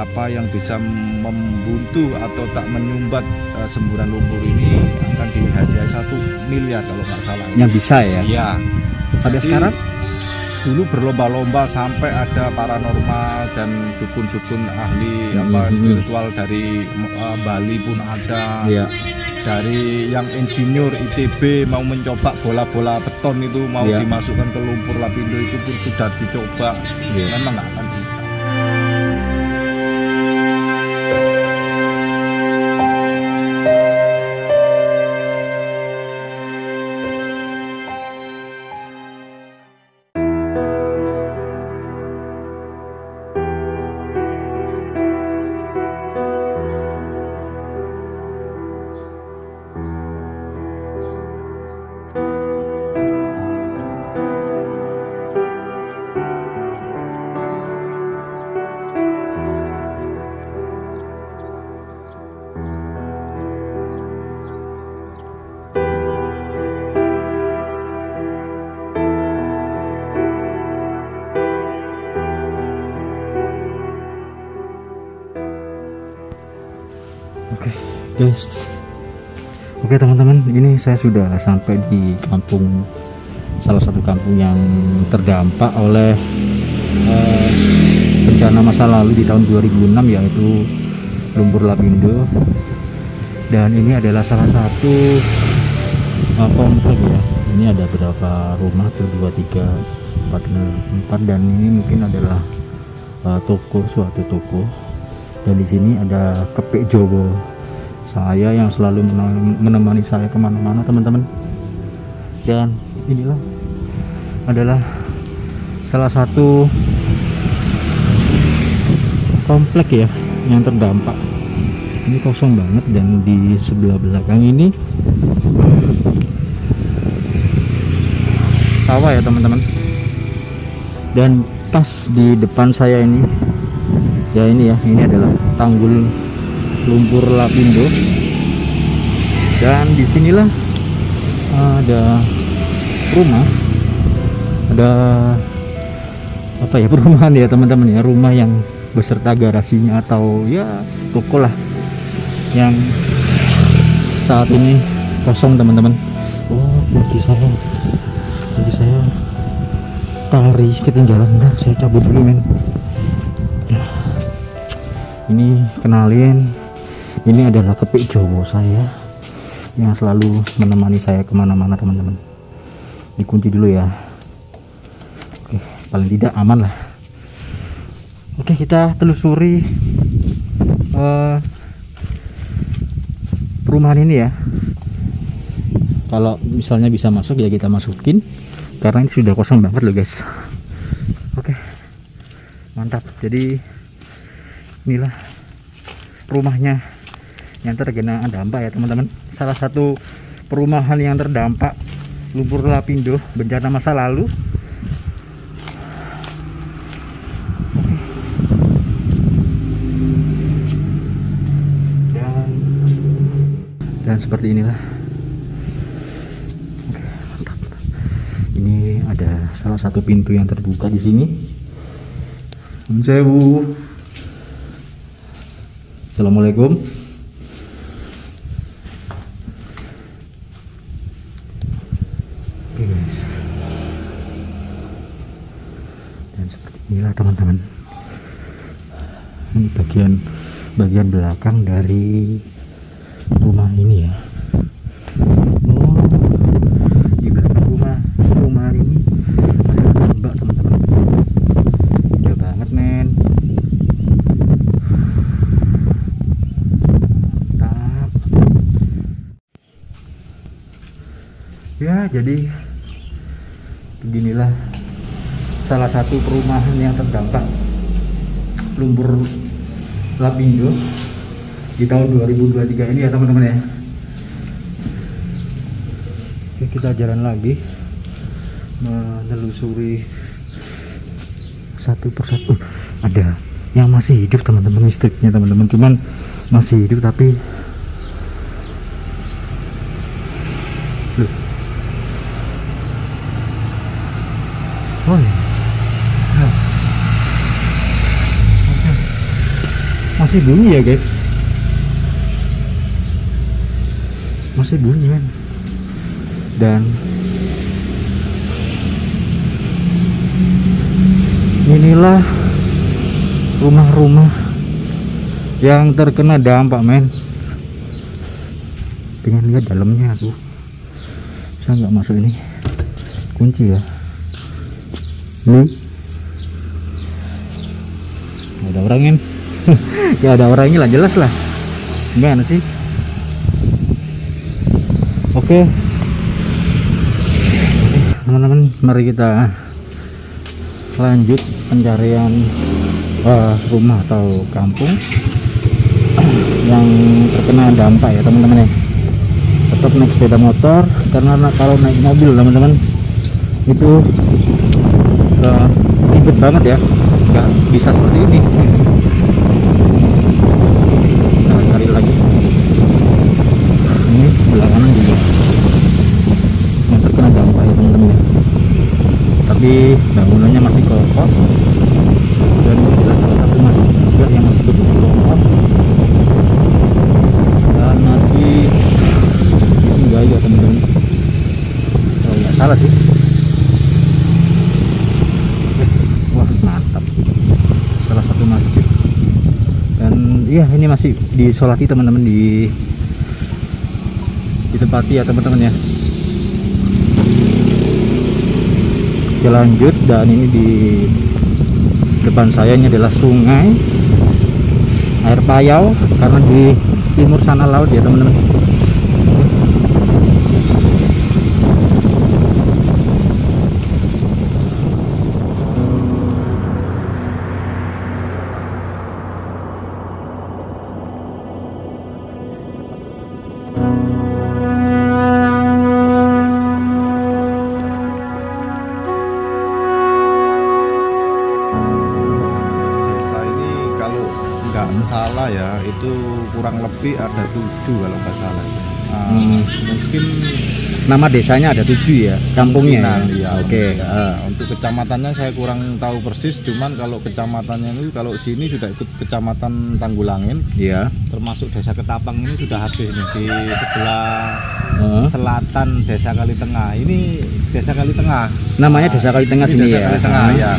apa yang bisa membuntu atau tak menyumbat semburan lumpur ini akan dihadiahi 1 miliar kalau nggak salah. Yang bisa ya? Iya. Sampai Jadi, sekarang? dulu berlomba-lomba sampai ada paranormal dan dukun-dukun ahli spiritual dari Bali pun ada. Iya. Dari yang insinyur ITB mau mencoba bola-bola beton itu mau dimasukkan ke lumpur Lapindo itu pun sudah dicoba. Memang nggak akan bisa. Oke, guys. Oke teman-teman, ini saya sudah sampai di kampung, salah satu kampung yang terdampak oleh bencana masa lalu di tahun 2006, yaitu lumpur Lapindo. Dan ini adalah salah satu komplek ya. Ini ada berapa rumah tuh, 2, 3, 4, dan ini mungkin adalah toko, suatu toko. Dan di sini ada kepik Jowo saya yang selalu menemani saya kemana-mana teman-teman. Dan inilah adalah salah satu komplek ya yang terdampak. Ini kosong banget, dan di sebelah belakang ini sawah ya teman-teman. Dan pas di depan saya ini ya, ini adalah tanggul lumpur Lapindo. Dan disinilah ada rumah, ada apa ya, perumahan ya teman-teman ya, rumah yang beserta garasinya atau ya toko lah, yang saat ini kosong teman-teman. Oh, bagi saya tari ketinggalan. Bentar, saya cabut dulu men. Ini kenalin, ini adalah kepik Jowo saya yang selalu menemani saya kemana-mana teman-teman. Dikunci dulu ya. Oke, paling tidak aman lah. Oke, kita telusuri perumahan ini ya. Kalau misalnya bisa masuk ya kita masukin, karena ini sudah kosong banget loh guys. Oke, mantap. Jadi inilah rumahnya yang terkena dampak ya teman-teman. Salah satu perumahan yang terdampak lumpur Lapindo bencana masa lalu. Dan seperti inilah. Oke, mantap. Ini ada salah satu pintu yang terbuka di sini. Sewu. Assalamualaikum. Oke guys, dan seperti inilah teman-teman. Ini bagian belakang dari rumah ini ya. Oh, di belakang rumah ini ada lembah teman-teman. Jauh banget men. Ya, jadi beginilah salah satu perumahan yang terdampak lumpur Lapindo di tahun 2023 ini ya teman-teman ya. Oke, kita jalan lagi menelusuri satu persatu. Ada yang masih hidup teman-teman, listriknya teman-teman, cuman masih hidup tapi oh ya. Masih bunyi ya guys, masih bunyi men. Dan inilah rumah-rumah yang terkena dampak men. Pengen lihat dalamnya aku, saya nggak masuk ini, kunci ya. Ini nggak ada orangin. Nggak ada orangnya lah, jelas lah. Gimana sih? Oke teman-teman, mari kita lanjut pencarian rumah atau kampung yang terkena dampak ya teman-teman ya. Tetap naik sepeda motor, karena kalau naik mobil teman-teman itu ribet banget ya, nggak bisa seperti ini. Kita cari lagi, ini sebelah kanan juga yang terkena dampak ya teman-teman, tapi bangunannya masih kokoh dan jelas salah satu masih juga yang masih kokoh dan masih disinggahi ya teman-teman, kalau nggak salah sih. Wah mantap, salah satu masjid. Dan iya, ini masih disolati teman-teman, ditempati ya teman-teman ya. Kita lanjut, dan ini di depan saya ini adalah sungai air payau, karena di timur sana laut ya teman-teman. Salah ya, itu kurang lebih ada 7 kalau nggak salah. Mungkin nama desanya ada 7 ya, kampungnya ya. Oke. Untuk kecamatannya saya kurang tahu persis, cuman kalau kecamatannya itu, kalau sini sudah ikut kecamatan Tanggulangin ya, termasuk desa Ketapang ini sudah habis nih, di sebelah selatan desa Kali Tengah. Ini desa Kali Tengah, namanya Desa Kali Tengah sini desa ya. Kali Tengah ya.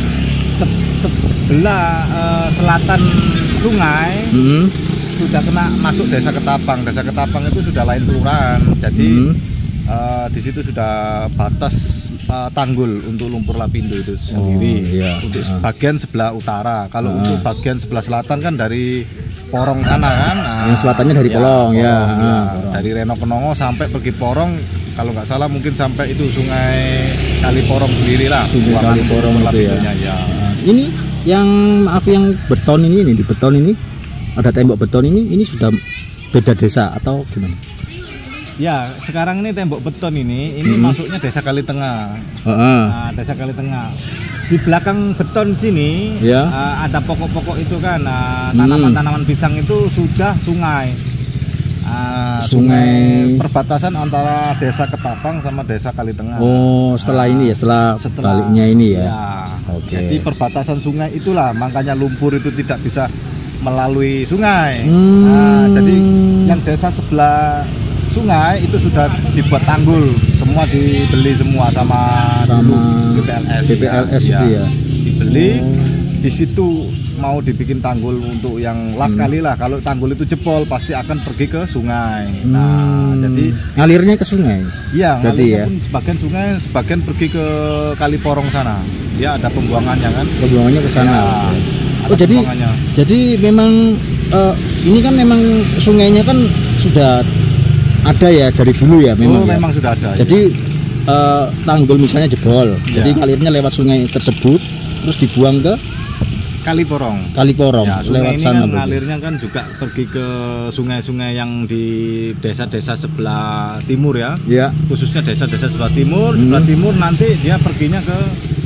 Sebelah selatan sungai sudah kena masuk desa Ketapang. Desa Ketapang itu sudah lain kelurahan, jadi di situ sudah batas tanggul untuk lumpur lapindo itu sendiri. Untuk bagian sebelah utara. Kalau untuk bagian sebelah selatan kan dari Porong sana kan. Yang selatannya dari Polong ya. Dari Reno Kenongo sampai pergi Porong, kalau nggak salah mungkin sampai itu sungai Kali Porong sendiri lah. Sungai Kali Porong itu ya. Ini yang maaf, yang beton ini di beton ini ada tembok beton ini sudah beda desa atau gimana? Ya, sekarang ini tembok beton ini masuknya desa Kali Tengah. Nah, desa Kali Tengah. Di belakang beton sini ada pokok-pokok itu kan, tanaman-tanaman pisang itu sudah sungai. Sungai perbatasan antara desa Ketapang sama desa Kali Tengah. Oh, setelah ini ya, setelah baliknya ini ya. Oke. Jadi perbatasan sungai itulah makanya lumpur itu tidak bisa melalui sungai. Jadi yang desa sebelah sungai itu sudah dibuat tanggul, semua dibeli semua sama BPLS itu ya. Dibeli, di situ mau dibikin tanggul untuk yang las kali lah. Kalau tanggul itu jebol pasti akan pergi ke sungai. Nah, jadi ngalirnya ke sungai. Iya, ngalirnya pun sebagian sungai, sebagian pergi ke Kali Porong sana. Dia ada pembuangannya kan. Pembuangannya ke sana. Oh, jadi memang ini kan memang sungainya kan sudah ada ya dari dulu ya memang. Memang sudah ada. Jadi tanggul misalnya jebol. Jadi ngalirnya lewat sungai tersebut terus dibuang ke Kali Porong. Kali Porong. Ya, lewat ini sana kan ngalirnya kan juga pergi ke sungai-sungai yang di desa-desa sebelah timur ya. Khususnya desa-desa sebelah timur. Sebelah timur nanti dia perginya ke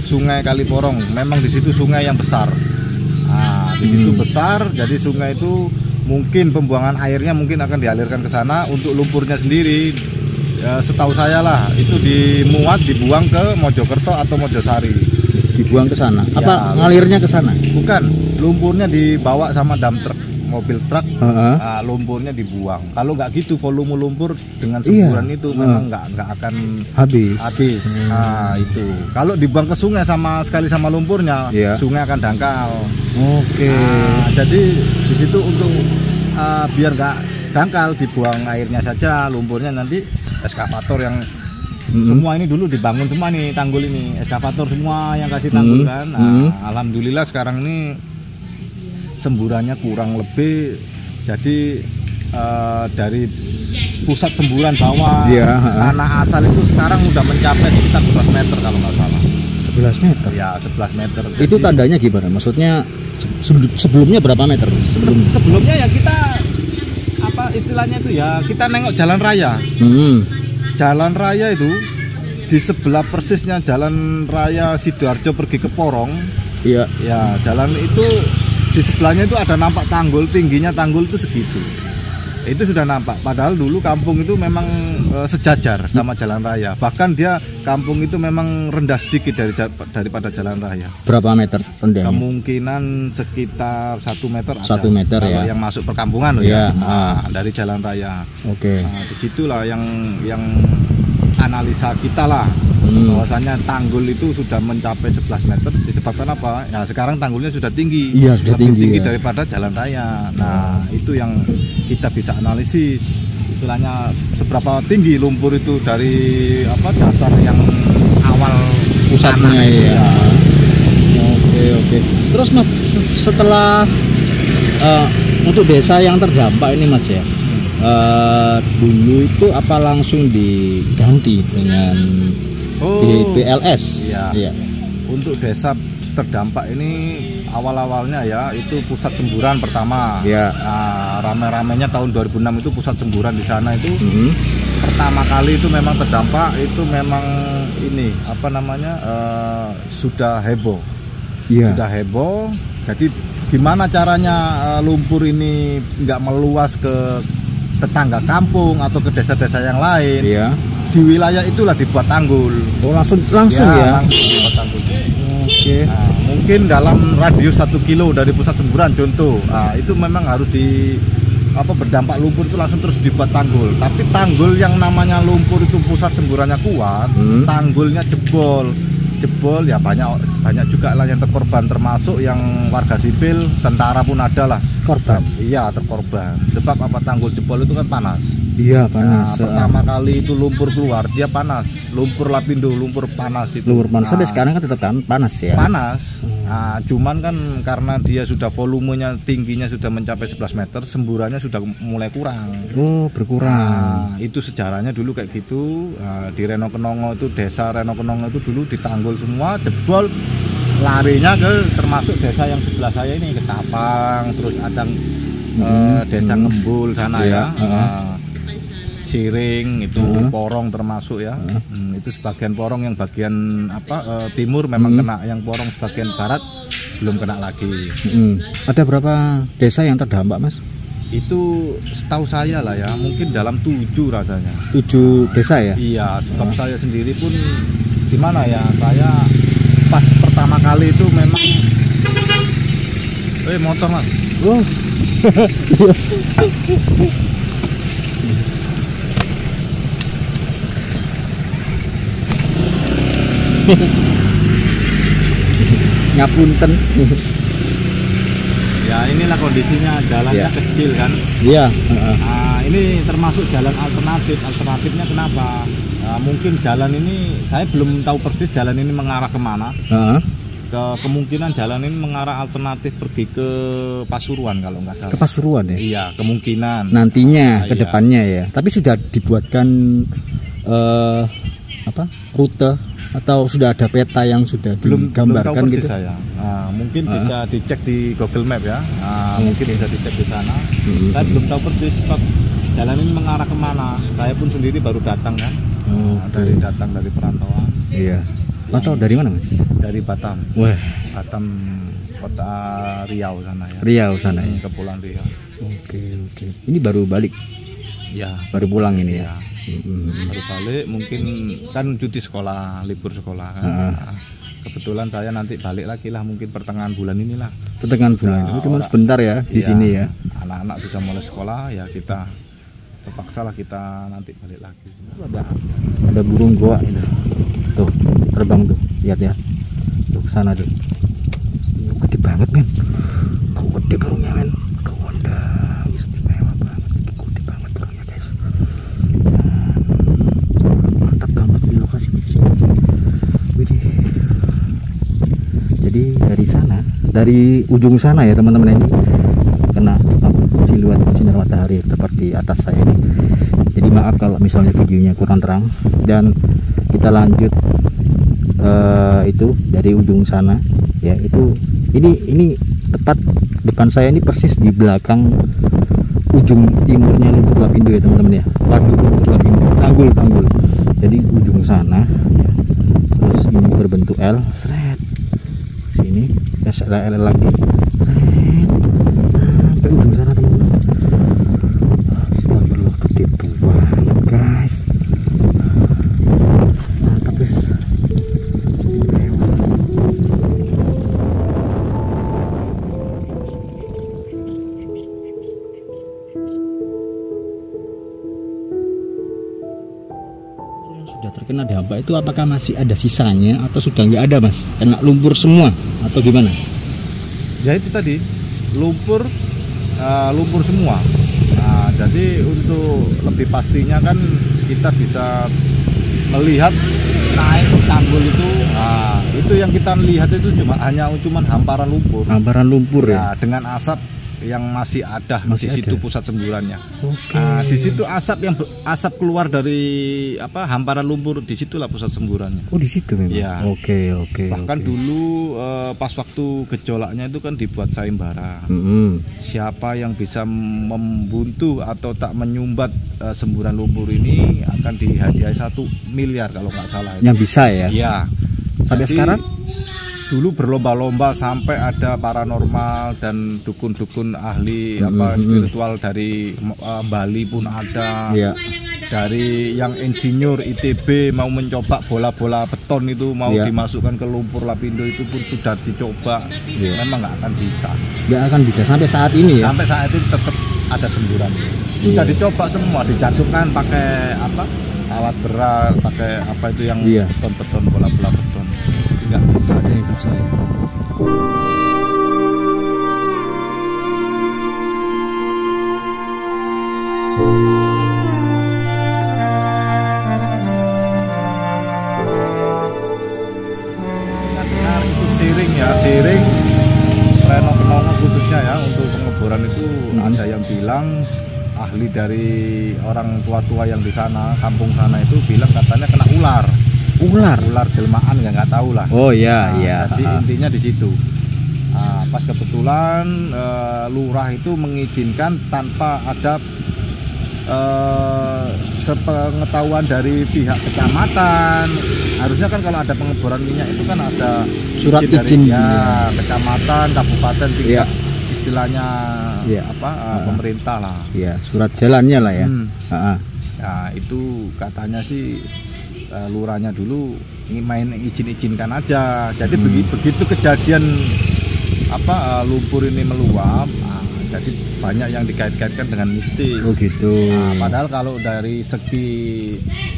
Sungai Kali Porong. Memang di situ sungai yang besar. Nah, di situ besar, jadi sungai itu mungkin pembuangan airnya mungkin akan dialirkan ke sana. Untuk lumpurnya sendiri, ya, setahu saya lah itu dibuang ke Mojokerto atau Mojosari. Dibuang ke sana. Apa ngalirnya ke sana? Bukan, lumpurnya dibawa sama dump truck mobil truk, lumpurnya dibuang. Kalau nggak gitu volume lumpur dengan semburan itu memang nggak akan habis. Nah, itu kalau dibuang ke sungai sama sekali sama lumpurnya, sungai akan dangkal. Nah, jadi di situ untuk biar nggak dangkal, dibuang airnya saja, lumpurnya nanti eskavator yang semua ini dulu dibangun semua nih tanggul ini, eskavator semua yang kasih tanggul kan. Nah, alhamdulillah sekarang ini semburannya kurang lebih, jadi dari pusat semburan bawah tanah asal itu sekarang udah mencapai sekitar 11 meter kalau nggak salah. 11 meter? Ya 11 meter. Itu tandanya gimana? Maksudnya sebelumnya berapa meter? Sebelumnya ya kita apa istilahnya itu ya, kita nengok jalan raya. Jalan raya itu di sebelah persisnya jalan raya Sidoarjo pergi ke Porong. Ya jalan itu di sebelahnya itu ada nampak tanggul, tingginya tanggul itu segitu. Itu sudah nampak. Padahal dulu kampung itu memang sejajar sama jalan raya. Bahkan dia kampung itu memang rendah sedikit daripada jalan raya. Berapa meter rendahnya? Kemungkinan sekitar 1 meter. 1 meter ya. Yang masuk perkampungan loh ya. Dari jalan raya. Nah, disitulah yang analisa kita lah. Bahwasanya tanggul itu sudah mencapai 11 meter disebabkan apa? Ya sekarang tanggulnya sudah tinggi. Sudah tinggi daripada jalan raya. Nah, itu yang kita bisa analisis istilahnya seberapa tinggi lumpur itu dari dasar yang awal pusatnya ya. Oke. Terus Mas, setelah untuk desa yang terdampak ini Mas ya, dulu itu apa langsung diganti dengan BLS? Iya. Untuk desa terdampak ini awal-awalnya ya itu pusat semburan pertama. Nah, rame-ramenya tahun 2006 itu pusat semburan di sana itu pertama kali itu memang terdampak, itu memang ini sudah heboh. Sudah heboh. Jadi gimana caranya lumpur ini nggak meluas ke tetangga kampung atau ke desa-desa yang lain? Di wilayah itulah dibuat tanggul. Langsung ya? Langsung dibuat tanggul. Nah, mungkin dalam radius 1 kilo dari pusat semburan contoh, itu memang harus berdampak lumpur itu langsung terus dibuat tanggul. Tapi tanggul yang namanya lumpur itu pusat semburannya kuat, tanggulnya jebol ya banyak juga lah yang terkorban, termasuk yang warga sipil, tentara pun ada lah korban. Iya, terkorban. Sebab tanggul jebol itu kan panas. Iya, panas. Nah, pertama kali itu lumpur keluar dia panas, lumpur lapindo, lumpur panas itu. Lumpur panas. Sampai sekarang kan tetap panas ya. Panas. Nah, cuman kan karena dia sudah volumenya tingginya sudah mencapai 11 meter, semburannya sudah mulai kurang. Berkurang. Nah, itu sejarahnya dulu kayak gitu. Di Reno Kenongo itu, desa Reno Kenongo itu dulu ditanggul semua, jebol, larinya ke termasuk desa yang sebelah saya ini, Ketapang, terus ada desa Ngembul sana Siring itu, Porong termasuk ya. Itu sebagian Porong, yang bagian timur memang kena, yang Porong sebagian barat belum kena lagi. Ada berapa desa yang terdampak Mas? Itu setahu saya lah ya, mungkin dalam 7 rasanya. 7 desa ya? Iya, sebab saya sendiri pun gimana ya, saya pas pertama kali itu memang motor Mas. Ngapunten. Ya inilah kondisinya, jalannya kecil kan. Nah, ini termasuk jalan alternatif. Alternatifnya kenapa? Mungkin jalan ini saya belum tahu persis jalan ini mengarah kemana. Kemungkinan jalan ini mengarah alternatif pergi ke Pasuruan kalau nggak salah. Ke Pasuruan ya? Iya, kemungkinan. Nantinya ke depannya ya. Tapi sudah dibuatkan rute atau sudah ada peta yang sudah digambarkan belum tahu gitu? Saya. Mungkin bisa dicek di Google Map ya. Mungkin bisa dicek di sana. Saya belum tahu persis jalan ini mengarah kemana. Saya pun sendiri baru datang kan. Datang dari perantauan. Iya. Atau dari mana Mas? Dari Batam. Batam, kota Riau sana ya. Riau sana ya. Kepulauan Riau. Oke. Ini baru balik. Ya. Baru pulang ini ya. Baru balik, mungkin kan cuti sekolah, libur sekolah kan. Kebetulan saya nanti balik lagi lah, mungkin pertengahan bulan inilah. Pertengahan bulan. Itu cuma sebentar ya di sini ya. anak-anak sudah mulai sekolah ya kita terpaksa lah kita nanti balik lagi. Ada burung goa itu tuh terbang tuh, lihat ya tuh ke sana tuh, gede banget men, gede burungnya men, kewandang istimewa banget, gede banget burungnya guys. Mantap banget di lokasi di sini. Jadi dari sana, dari ujung sana ya teman-teman, ini kena siluet sinar matahari tepat di atas saya ini. Jadi maaf kalau misalnya videonya kurang terang, dan kita lanjut itu dari ujung sana ya, itu ini tepat depan saya ini, persis di belakang ujung timurnya Lumpur Lapindo ya teman-teman ya. Waduk Lumpur Lapindo, tanggul. Jadi ujung sana ya. Terus ini berbentuk L, seret sini, L lagi, sampai ujung sana teman-teman. Astagfirullah, gede banget guys. Mantap guys. Sudah terkena dampak itu apakah masih ada sisanya atau sudah nggak ada mas? Kena lumpur semua atau gimana? Ya itu tadi lumpur semua. Nah, jadi untuk lebih pastinya kan kita bisa melihat naik ke tanggul itu. Nah, itu yang kita lihat itu hanya hamparan lumpur. Hamparan lumpur ya. Dengan asap yang masih ada di situ pusat semburannya. Oke. Nah, di situ asap keluar dari hamparan lumpur, disitulah pusat semburannya. Oh di situ memang. Ya. Oke. Bahkan dulu pas waktu gejolaknya itu kan dibuat sayembara. Siapa yang bisa membuntu atau tak menyumbat semburan lumpur ini akan dihadiahi 1 miliar kalau nggak salah. Yang bisa ya? Iya. Jadi, sekarang? Dulu berlomba-lomba sampai ada paranormal dan dukun-dukun ahli spiritual dari Bali pun ada. Yeah. Dari yang insinyur ITB mau mencoba bola-bola beton itu mau dimasukkan ke Lumpur Lapindo itu pun sudah dicoba. Memang nggak akan bisa. Nggak akan bisa sampai saat ini ya. Sampai saat ini tetap ada semburan. Sudah dicoba semua, dijatuhkan pakai alat berat, pakai itu yang beton-beton, bola-bola beton. Nggak bisa. Benar itu siring Reno Kenongo khususnya ya untuk pengeboran itu. Ada yang bilang ahli dari orang tua-tua yang di sana, kampung sana itu bilang katanya kena ular jelmaan, ya nggak tahu lah. Oh iya. Jadi intinya di situ. Pas kebetulan lurah itu mengizinkan tanpa ada sepengetahuan dari pihak kecamatan. Harusnya kan kalau ada pengeboran minyak itu kan ada surat izin dari kecamatan, kabupaten, tingkat istilahnya pemerintah lah. Iya, surat jalannya lah ya. Nah itu katanya sih lurahnya dulu main izin-izinkan aja. Jadi begitu kejadian lumpur ini meluap, jadi banyak yang dikait-kaitkan dengan mistis. Oh gitu. Padahal kalau dari segi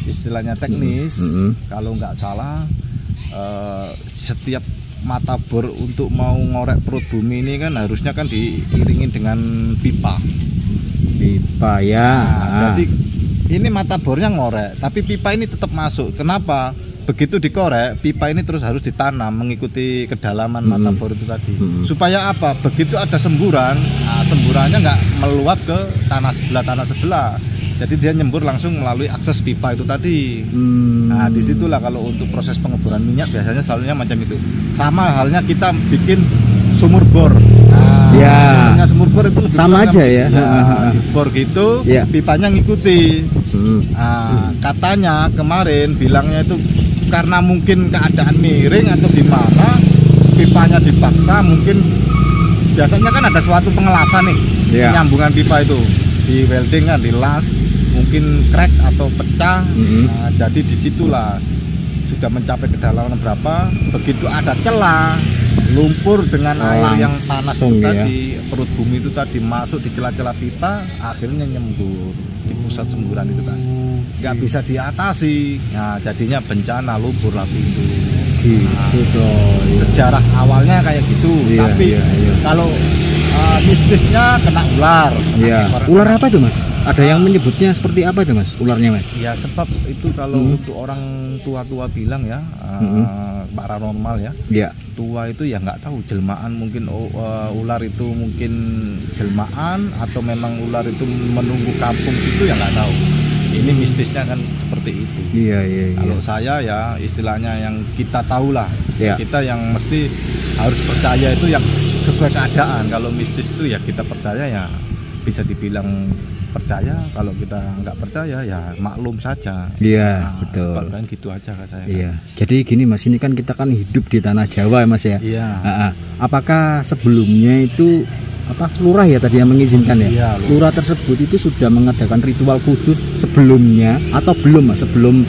istilahnya teknis, kalau nggak salah setiap mata bor untuk mau ngorek perut bumi ini kan harusnya kan diiringin dengan pipa ya. Jadi ini mata bornya ngorek, tapi pipa ini tetap masuk. Kenapa? Begitu dikorek, pipa ini terus harus ditanam mengikuti kedalaman mata bor itu tadi. Supaya apa? Begitu ada semburan, semburannya nggak meluap ke tanah sebelah. Jadi dia nyembur langsung melalui akses pipa itu tadi. Nah disitulah kalau untuk proses pengeboran minyak biasanya selalunya macam itu. Sama halnya kita bikin sumur bor. Sistemnya sumur bor itu lebih sama aja ya. Di bor gitu, pipanya ngikuti. Katanya kemarin bilangnya itu karena mungkin keadaan miring atau gimana, pipanya dipaksa, mungkin biasanya kan ada suatu pengelasan nih, penyambungan pipa itu di welding kan, dilas, mungkin crack atau pecah. Nah, jadi disitulah sudah mencapai kedalaman berapa, begitu ada celah lumpur dengan air yang panas itu ya. tadi, perut bumi itu tadi masuk di celah-celah pipa, akhirnya nyembur di pusat semburan itu tadi. Nggak bisa diatasi, nah jadinya bencana lumpur Lapindo. Gitu Sejarah awalnya kayak gitu, tapi kalau mistisnya kena ular. Ular apa itu, Mas? Ada yang menyebutnya seperti apa itu, Mas? Ularnya, Mas? Ya sebab itu kalau untuk orang tua-tua bilang ya, paranormal ya. Tua itu ya nggak tahu jelmaan, mungkin ular itu mungkin jelmaan atau memang ular itu menunggu kampung itu ya nggak tahu. Ini mistisnya kan seperti itu. Kalau saya ya istilahnya yang kita tahu lah, kita yang mesti harus percaya itu yang sesuai keadaan. Kalau mistis itu ya kita percaya ya bisa dibilang percaya, kalau kita nggak percaya ya maklum saja. Betul. Kan gitu aja kak saya. Jadi gini Mas, ini kan kita kan hidup di tanah Jawa ya Mas ya. Apakah sebelumnya itu lurah ya tadi yang mengizinkan ya? Lurah tersebut itu sudah mengadakan ritual khusus sebelumnya atau belum Mas? Sebelum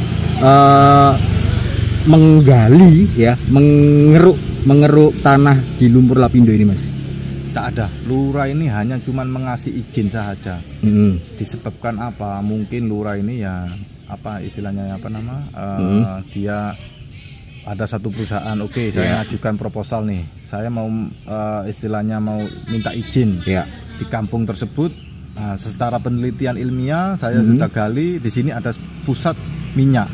menggali ya, mengeruk tanah di lumpur Lapindo ini Mas? Tak ada. Lurah ini hanya cuman mengasih izin saja. Disebabkan apa? Mungkin lurah ini ya istilahnya dia ada satu perusahaan, saya ajukan proposal nih, saya mau istilahnya mau minta izin di kampung tersebut. Secara penelitian ilmiah saya sudah gali, di sini ada pusat minyak,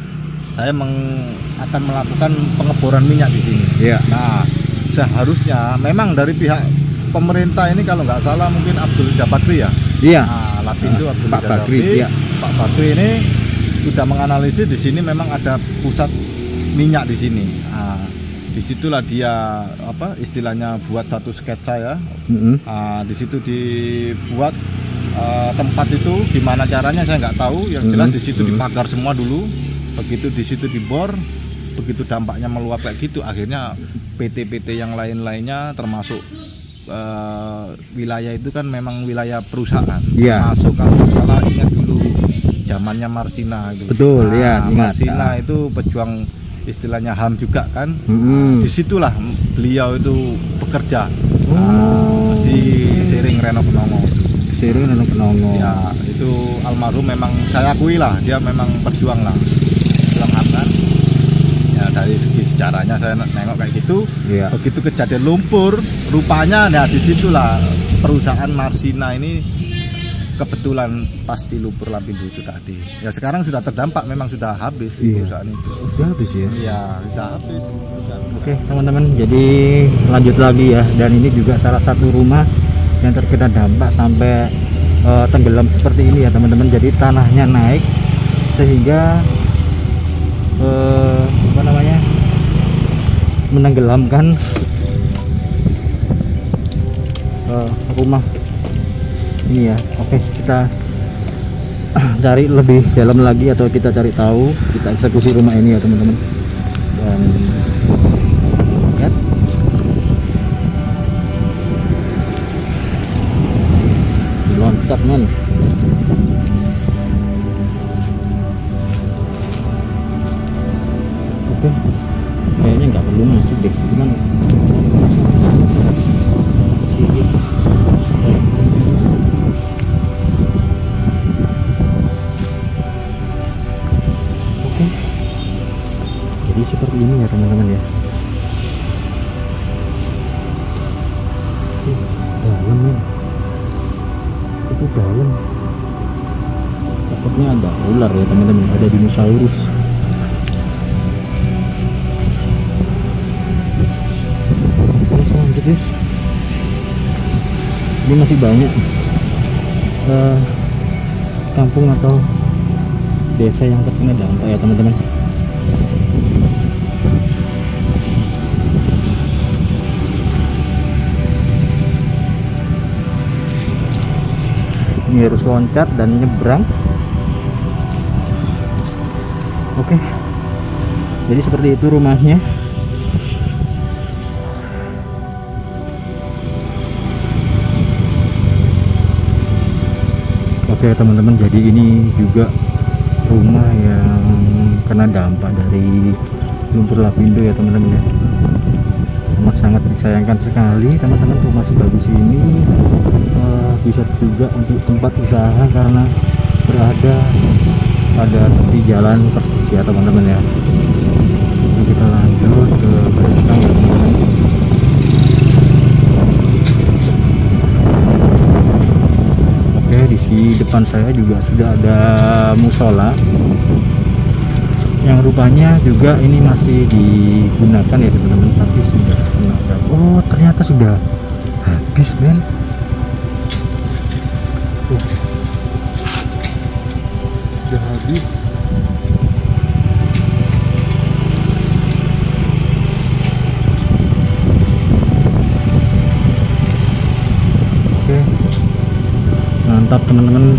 saya akan melakukan pengeboran minyak di sini. Nah seharusnya memang dari pihak pemerintah ini, kalau nggak salah mungkin Abdul Bakri ya. Lapindo Abdul Bakri. Pak Bakri ini sudah menganalisis di sini memang ada pusat minyak di sini. Disitulah dia istilahnya buat satu sketsa ya. Di situ dibuat tempat itu gimana caranya saya nggak tahu. Yang jelas di situ dipagar semua dulu. Begitu di situ dibor, begitu dampaknya meluap kayak gitu, akhirnya PT-PT yang lainnya termasuk wilayah itu kan memang wilayah perusahaan. Masuk kalau salah ingat dulu zamannya Marsina itu. Betul, Marsina itu pejuang istilahnya HAM juga kan. Disitulah beliau itu bekerja di Sering Reno Penongo. Ya itu almarhum memang saya akui lah, dia memang berjuang lah dalam HAM kan. Ya dari segi sejarahnya saya nengok kayak gitu. Begitu kejadian lumpur, rupanya disitulah perusahaan Marsina ini kebetulan pasti lumpur Lapindo itu tadi. Ya sekarang sudah terdampak, memang sudah habis perusahaan itu. Sudah habis ya? Iya, sudah habis. Oke teman-teman, jadi lanjut lagi ya. Dan ini juga salah satu rumah yang terkena dampak sampai tenggelam seperti ini ya teman-teman. Jadi tanahnya naik sehingga menenggelamkan rumah ini ya. Oke, kita cari lebih dalam lagi atau kita cari tahu, kita eksekusi rumah ini ya teman-teman. Dan lihat loncat men. Oke, kayaknya nggak perlu masuk deh, cuman seperti ini ya teman-teman ya. Dalam ya, itu dalam, takutnya ada ular ya teman-teman, ada dinosaurus. Terus lanjut guys, ini masih banyak kampung atau desa yang terkena dampak ya teman-teman. Ini harus loncat dan nyebrang. Oke, jadi seperti itu rumahnya. Oke teman-teman, jadi ini juga rumah yang kena dampak dari lumpur Lapindo ya teman-teman ya. amat sangat disayangkan sekali teman-teman. Rumah sebagus ini bisa juga untuk tempat usaha karena berada pada tepi jalan persis ya teman-teman ya. Jadi kita lanjut ke belakang ya teman-teman. Oke, di depan saya juga sudah ada musola yang rupanya juga ini masih digunakan ya teman-teman, tapi sudah oh ternyata sudah habis men. Sudah habis. Oke, mantap teman-teman.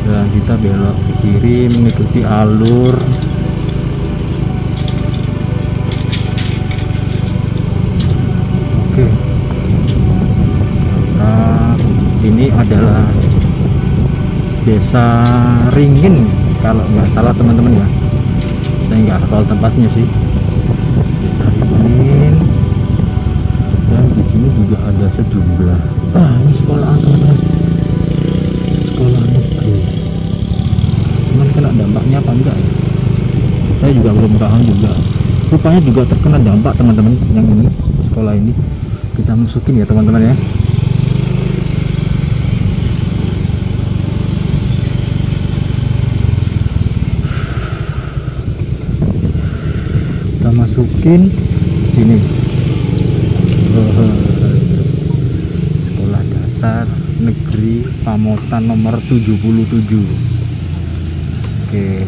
Dan kita belok ke kiri mengikuti alur oke. Nah, ini adalah Desa Ringin kalau nggak salah teman-teman ya. Saya nggak hafal tempatnya sih. Desa Ringin. Dan di sini juga ada sejumlah ini sekolah teman-teman. Sekolah negeri. Cuman kena dampaknya apa enggak ya? Saya juga belum paham juga. Rupanya juga terkena dampak teman-teman yang ini, sekolah ini. Kita masukin ya teman-teman ya. Kita masukin sini. Sekolah dasar negeri Pamotan nomor 77. Oke.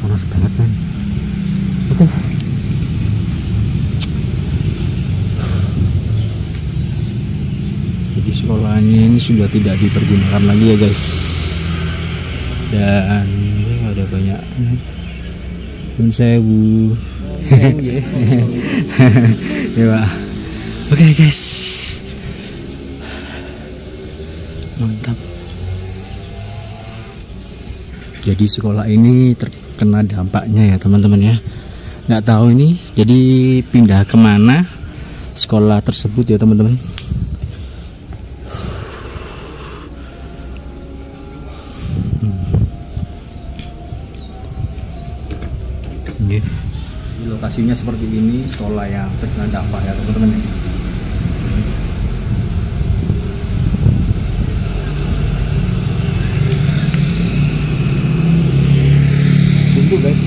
Panas banget kan. Oke. Jadi sekolahnya ini sudah tidak dipergunakan lagi ya guys. Dan ini ada banyak Nun sewu. Ya, oke guys, mantap. Jadi sekolah ini terkena dampaknya ya teman-teman ya. Nggak tahu ini jadi pindah kemana sekolah tersebut ya teman-teman. Lokasinya seperti ini, sekolah yang terkena dampak ya teman-teman. Tunggu guys.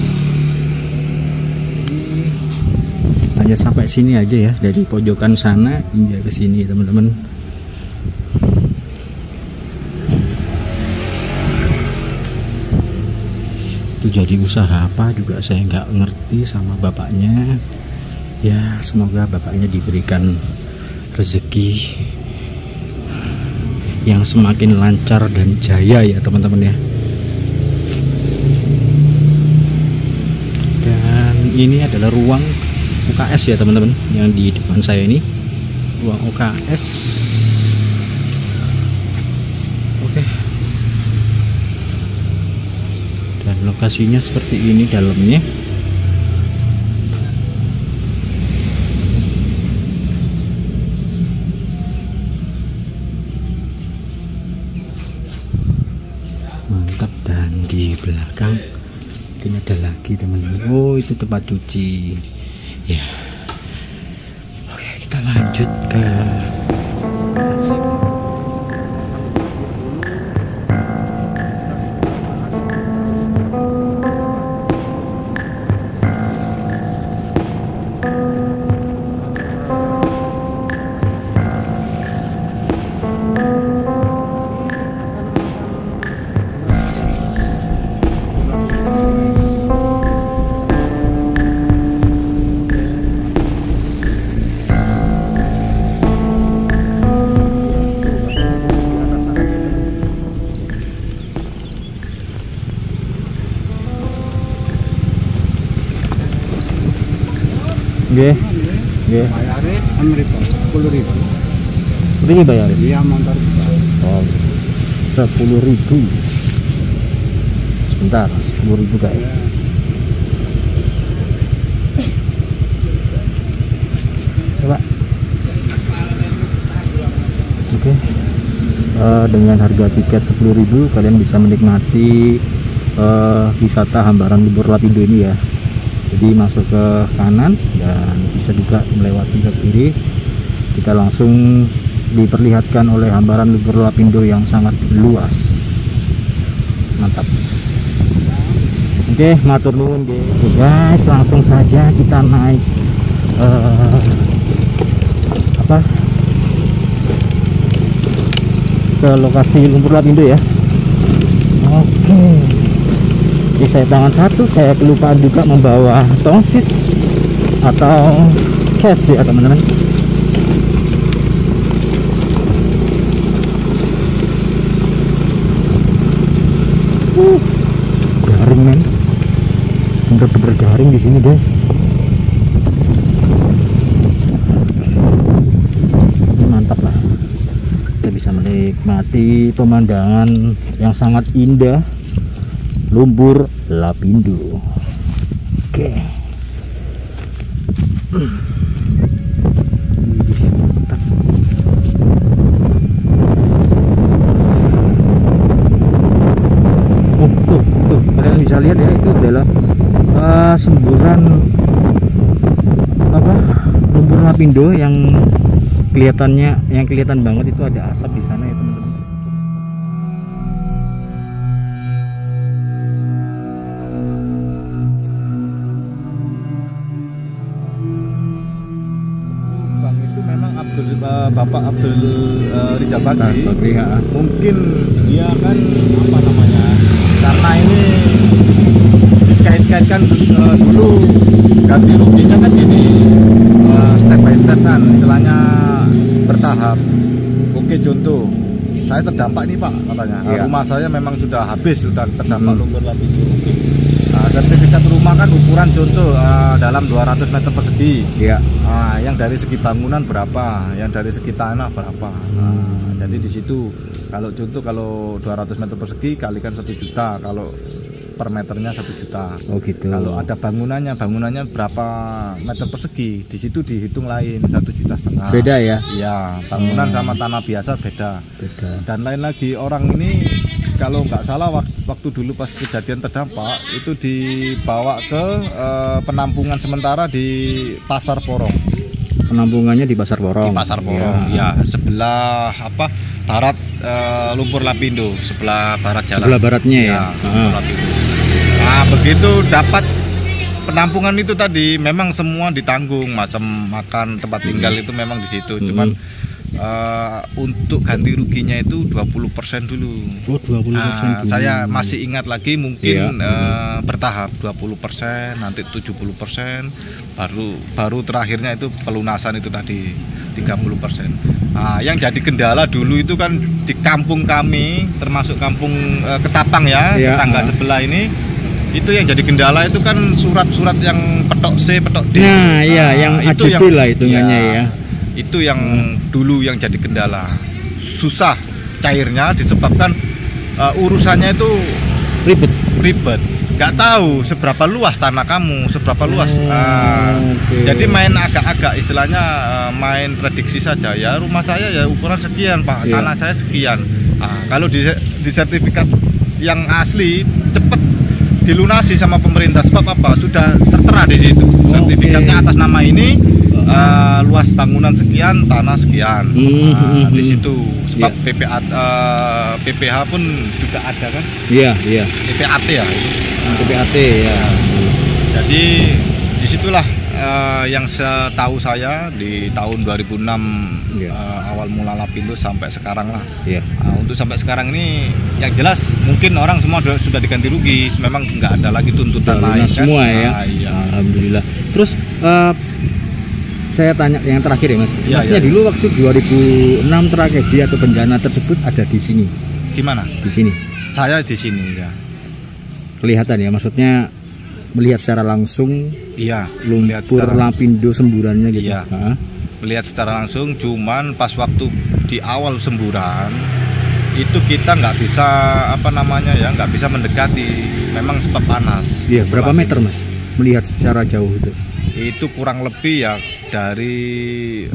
Hanya sampai sini aja ya, dari pojokan sana hingga ke sini teman-teman. Jadi usaha apa juga saya nggak ngerti sama bapaknya ya. Semoga bapaknya diberikan rezeki yang semakin lancar dan jaya ya teman-teman ya. Dan ini adalah ruang UKS ya teman-teman, yang di depan saya ini ruang UKS. Oke. Dan lokasinya seperti ini dalamnya. Mantap. Dan di belakang ini ada lagi teman-teman. Oh, itu tempat cuci ya. Oke, kita lanjut ke Nggih. Nggih. Bayare Amerika 10.000. Berapa bayar? Iya, motor. Wow, 10.000. Sebentar, 10.000 guys. Coba. Oke. Dengan harga tiket 10.000 kalian bisa menikmati wisata Hambaran Lumpur Lapindo ini ya. Jadi masuk ke kanan dan bisa juga melewati ke kiri. Kita langsung diperlihatkan oleh Hambaran Lumpur Lapindo yang sangat luas. Mantap. Oke, matur nuwun guys. Langsung saja kita naik ke lokasi Lumpur Lapindo ya. Oke. Ini saya tangan satu, saya kelupaan juga membawa tongsis atau cash ya teman-teman. Garing men, bener-bener garing di sini guys. Ini mantap lah, kita bisa menikmati pemandangan yang sangat indah Lumpur Lapindo. Oke. Mantap. Tuh, kalian bisa lihat ya, itu adalah semburan Lumpur Lapindo yang kelihatan banget. Itu ada asap di sana ya teman-teman. Bapak Abdul Rijal Bakri ya. Mungkin dia kan karena ini dikait-kaitkan dulu ganti ruginya kan gini, step by step kan, istilahnya bertahap. Oke, contoh saya terdampak nih Pak katanya, rumah saya memang sudah habis, sudah terdampak Lumpur Lapindo. Sertifikat rumah kan ukuran contoh dalam 200 meter persegi. Yang dari segi bangunan berapa, yang dari segi tanah berapa. Jadi di situ kalau contoh kalau 200 meter persegi kalikan 1 juta, kalau per meternya 1 juta. Oh gitu. Kalau ada bangunannya berapa meter persegi, di situ dihitung lain 1,5 juta. Beda ya? Iya, bangunan sama tanah biasa beda. Dan lain lagi, orang ini kalau nggak salah waktu dulu pas kejadian terdampak itu dibawa ke penampungan sementara di Pasar Porong. Penampungannya di Pasar Porong. Di Pasar Porong, ya sebelah barat Lumpur Lapindo, sebelah barat jalan. Sebelah baratnya ya. Nah begitu dapat penampungan itu tadi, memang semua ditanggung, makan, tempat tinggal itu memang di situ. Cuman untuk ganti ruginya itu 20% dulu. Oh, 20% dulu. Saya masih ingat lagi, mungkin bertahap 20%, nanti 70%, baru terakhirnya itu pelunasan itu tadi 30%. Yang jadi kendala dulu itu kan di kampung kami, termasuk kampung Ketapang ya, tetangga sebelah ini. Itu yang jadi kendala itu kan surat-surat yang petok C, petok D. Nah, yang itu AJP lah hitungannya ya. Itu yang dulu yang jadi kendala, susah cairnya disebabkan urusannya itu ribet, nggak tahu seberapa luas tanah kamu, seberapa luas. Jadi main agak-agak istilahnya main prediksi saja ya, rumah saya ya ukuran sekian Pak, tanah saya sekian. Kalau di sertifikat yang asli cepet dilunasi sama pemerintah, sebab apa? Sudah tertera di situ sertifikatnya atas nama ini, luas bangunan sekian, tanah sekian. Di situ sebab PPH pun juga ada kan? Iya. PPAT ya. PPAT ya. Jadi disitulah yang setahu saya di tahun 2006 awal mula Lapindo sampai sekarang lah. Untuk sampai sekarang ini yang jelas mungkin orang semua sudah diganti rugi, memang nggak ada lagi tuntutan lain semua kan? Ya. Alhamdulillah. Terus saya tanya yang terakhir ya Mas. Masnya dulu waktu 2006 tragedi atau bencana tersebut ada di sini? Gimana? Di sini. Saya di sini ya. Kelihatan ya, maksudnya melihat secara langsung. Lumpur Lapindo semburannya gitu. Melihat secara langsung, cuman pas waktu di awal semburan itu kita nggak bisa nggak bisa mendekati, memang sebab panas. Iya, berapa meter Mas melihat secara jauh itu? Itu kurang lebih ya dari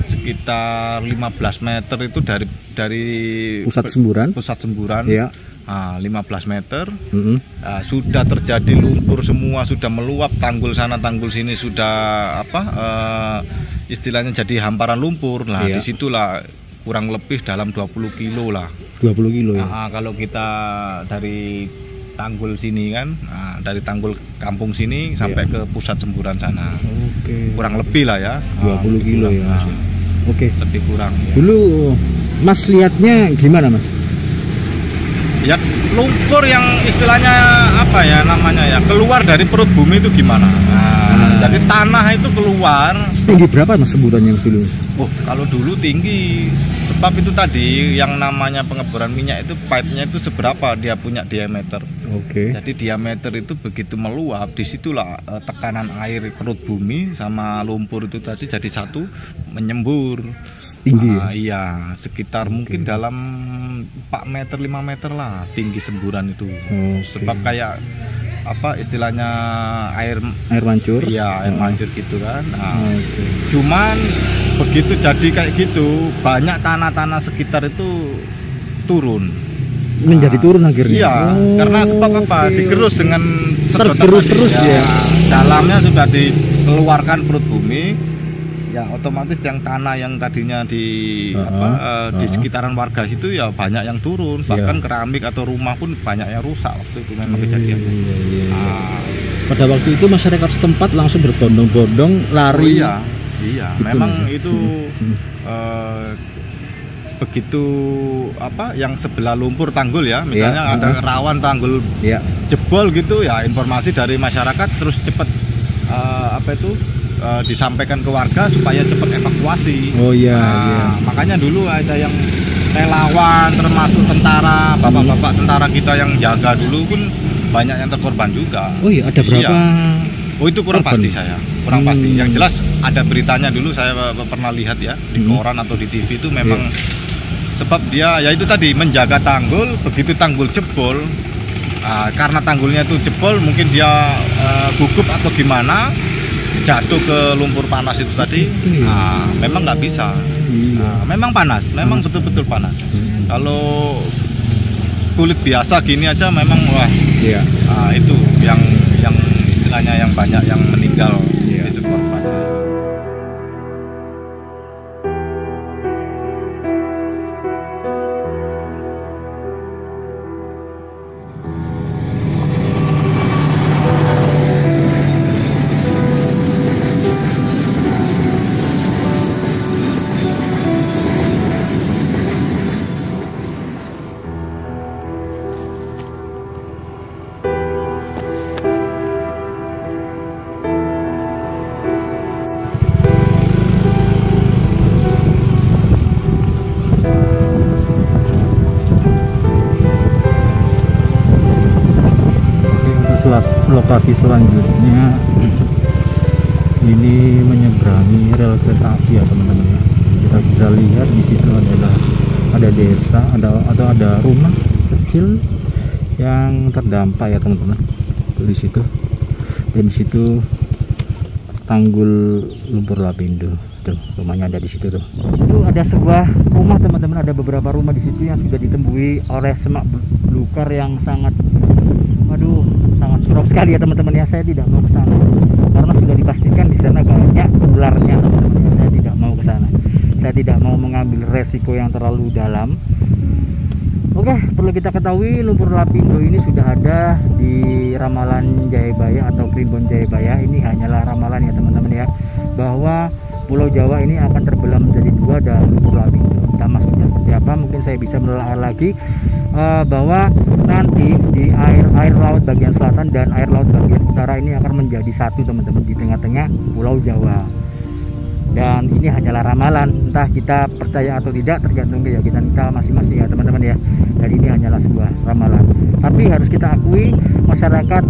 sekitar 15 meter itu dari pusat semburan. Iya. 15 meter. Sudah terjadi lumpur semua, sudah meluap, tanggul sana tanggul sini sudah istilahnya jadi hamparan lumpur. Nah, disitulah kurang lebih dalam 20 kilo lah. 20 kilo ya. Kalau kita dari tanggul sini kan, dari tanggul kampung sini sampai ke pusat semburan sana. Kurang lebih lah ya. 20 kilo ya. Lebih kurang. Ya. Dulu Mas lihatnya gimana Mas? Ya lumpur yang istilahnya keluar dari perut bumi itu gimana? Jadi tanah itu keluar. Tinggi berapa Mas semburan yang dulu? Kalau dulu tinggi. Sebab itu tadi yang namanya pengeboran minyak itu pipe-nya itu seberapa dia punya diameter. Jadi diameter itu begitu meluap, disitulah tekanan air perut bumi sama lumpur itu tadi jadi satu, menyembur. Tinggi iya, sekitar mungkin dalam 4 meter 5 meter lah tinggi semburan itu. Sebab kayak istilahnya air mancur. Iya, air mancur gitu kan. Cuman begitu jadi kayak gitu, banyak tanah-tanah sekitar itu turun. Menjadi turun akhirnya. Iya, karena sebab digerus dengan tergerus terus ya. Dalamnya sudah dikeluarkan perut bumi. Ya otomatis yang tanah yang tadinya di sekitaran warga situ ya banyak yang turun, bahkan keramik atau rumah pun banyak yang rusak waktu itu memang kejadiannya. Pada waktu itu masyarakat setempat langsung berbondong-bondong lari. Iya, memang itu begitu yang sebelah lumpur tanggul ya, misalnya ada rawan tanggul jebol gitu ya, informasi dari masyarakat terus cepat disampaikan ke warga supaya cepat evakuasi. Makanya dulu ada yang relawan, termasuk tentara, bapak-bapak tentara kita yang jaga dulu pun banyak yang terkorban juga. Ada berapa? Itu kurang pasti saya, kurang pasti. Yang jelas ada beritanya dulu, saya pernah lihat ya di koran atau di TV itu memang sebab dia ya itu tadi menjaga tanggul, begitu tanggul jebol, karena tanggulnya itu jebol mungkin dia gugup atau gimana, jatuh ke lumpur panas itu tadi. Memang nggak bisa. Memang panas, memang betul-betul panas. Kalau kulit biasa gini aja memang itu yang istilahnya yang banyak yang meninggal di korban. Lokasi selanjutnya ini menyeberangi rel kereta api ya teman-teman ya. Kita bisa lihat di situ ada desa, ada rumah kecil yang terdampak ya teman-teman. Di situ, dan di situ tanggul lumpur Lapindo. Tuh, rumahnya ada di situ tuh. Itu ada sebuah rumah teman-teman, ada beberapa rumah di situ yang sudah ditemui oleh semak belukar yang sangat sangat suram sekali ya teman-teman ya. Saya tidak mau ke sana karena sudah dipastikan di sana banyak ularnya teman-teman ya. Saya tidak mau ke sana. Saya tidak mau mengambil resiko yang terlalu dalam. Perlu kita ketahui lumpur Lapindo ini sudah ada di ramalan Jayabaya atau Primbon Jayabaya. Ini hanyalah ramalan ya teman-teman ya, bahwa Pulau Jawa ini akan terbelah menjadi dua dan lumpur Lapindo. Nah, maksudnya seperti apa? Mungkin saya bisa menelaah lagi bahwa nanti di air laut bagian selatan dan air laut bagian utara ini akan menjadi satu teman-teman di tengah-tengah Pulau Jawa. Dan ini hanyalah ramalan, entah kita percaya atau tidak tergantung keyakinan kita masing-masing ya teman-teman ya. Dan ini hanyalah sebuah ramalan. Tapi harus kita akui masyarakat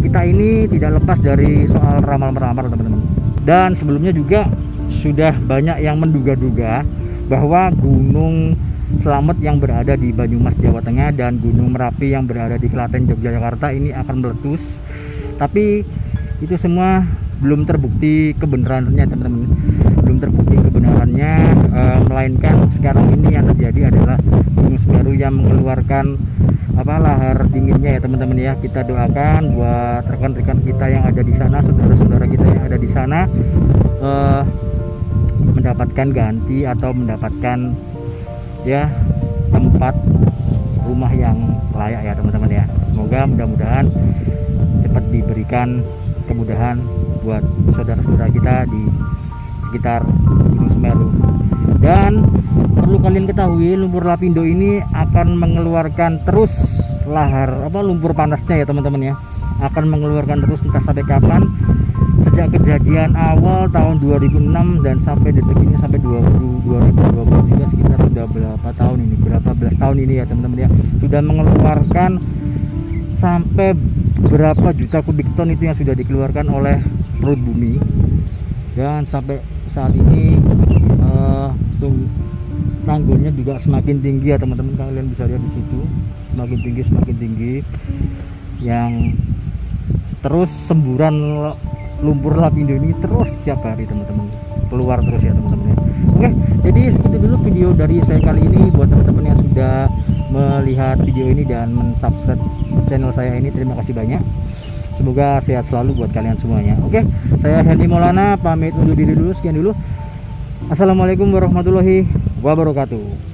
kita ini tidak lepas dari soal ramal-ramal teman-teman. Dan sebelumnya juga sudah banyak yang menduga-duga bahwa gunung Slamet yang berada di Banyumas Jawa Tengah dan Gunung Merapi yang berada di Klaten Yogyakarta ini akan meletus. Tapi itu semua belum terbukti kebenarannya teman-teman, belum terbukti kebenarannya, melainkan sekarang ini yang terjadi adalah Gunung Semeru yang mengeluarkan lahar dinginnya ya teman-teman ya. Kita doakan buat rekan-rekan kita yang ada di sana, saudara-saudara kita yang ada di sana mendapatkan ganti atau mendapatkan ya tempat rumah yang layak ya teman-teman ya. Semoga mudah-mudahan cepat diberikan kemudahan buat saudara-saudara kita di sekitar Gunung Semeru. Dan perlu kalian ketahui, lumpur lapindo ini akan mengeluarkan terus lahar lumpur panasnya ya teman-teman ya, akan mengeluarkan terus entah sampai kapan. Sejak kejadian awal tahun 2006 dan sampai detik ini sampai 2023 sekitar sudah berapa belas tahun ini ya teman-teman ya, sudah mengeluarkan sampai berapa juta kubik ton itu yang sudah dikeluarkan oleh perut bumi. Dan sampai saat ini tanggulnya juga semakin tinggi ya teman-teman, kalian bisa lihat di situ, semakin tinggi yang terus semburan lumpur lapindo ini terus tiap hari teman-teman keluar terus ya teman-teman ya. Oke, jadi segitu dulu video dari saya kali ini. Buat teman-teman yang sudah melihat video ini dan mensubscribe channel saya ini, terima kasih banyak. Semoga sehat selalu buat kalian semuanya. Oke, saya Hendy Maulana pamit undur diri dulu, sekian dulu. Assalamualaikum warahmatullahi wabarakatuh.